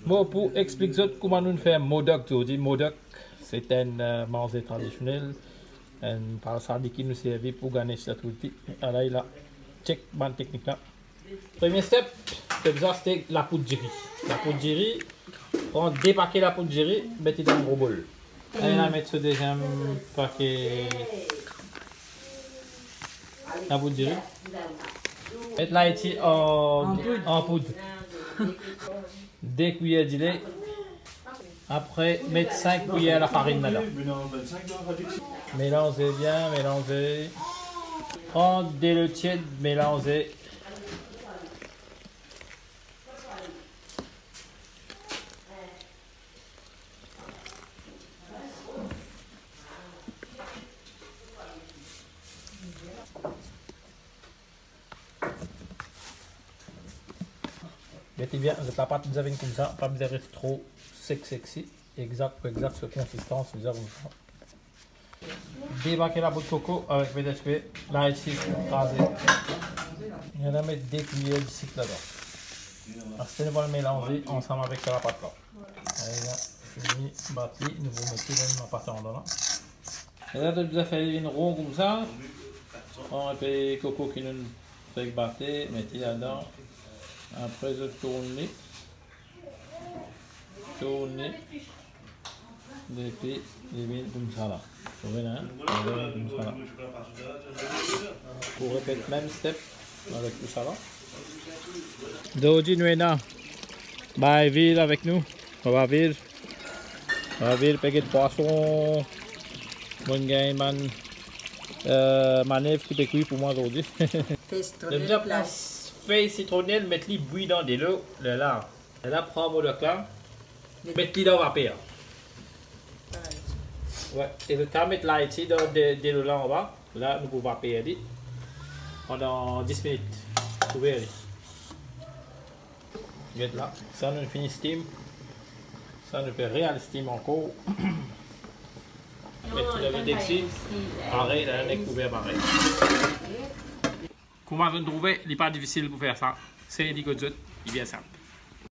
Bon, pour expliquer comment nous faisons modak aujourd'hui, modak c'est un manger traditionnel, par ça qui nous sert pour gagner cette outil. Alors il a check bonne technique là. Premier step, c'est la poudre de riz. La poudre de riz, on dépaque la poudre de riz, mettez dans un gros bol. Et on va mettre ce deuxième paquet la poudre de riz. Mettre là ici en poudre. 2 cuillères de lait. Après, mettre 5 cuillères de la farine là. Mélangez bien, mélangez. Prendre des le tiède, mélangez. Mettez bien la pâte vous avez comme ça, pas besoin d'être trop sexy, exact ce consistance vous avez ça. Débaquez la boule de coco avec VDHP, là ici écrasé. Et on va mettre 2 cuillères de sucre là-dedans. Après on va le mélanger ensemble avec la pâte là. Là, fini, bâti, nous vous mettez la pâte en dedans. Et là vous avez fait une ronde comme ça. On a fait coco qui nous fait battre, mettez là-dedans. Après, je tourne, et puis les vignes comme ça là. Vous voyez là, comme ça là. Pour répéter le même step avec tout ça là. Doji Nuena, bah ville avec nous. On va ville, paquet de poisson, bonne game man, manèvre qui est cuit pour moi aujourd'hui. Feuille citronnelle, mettez-les bouillir dans de l'eau, là, prends mon là, mettez-les dans la vapeur. Ouais, et le temps mettre là ici dans de l'eau là en bas, là nous pouvons vaporer pendant 10 minutes. Vous verrez. Regarde là, ça nous finit steam, ça nous fait réel steam encore. Mettez la vide pareil, là on est couvert pareil. Comment vous trouvez, il n'est pas difficile pour faire ça. C'est des il est bien simple.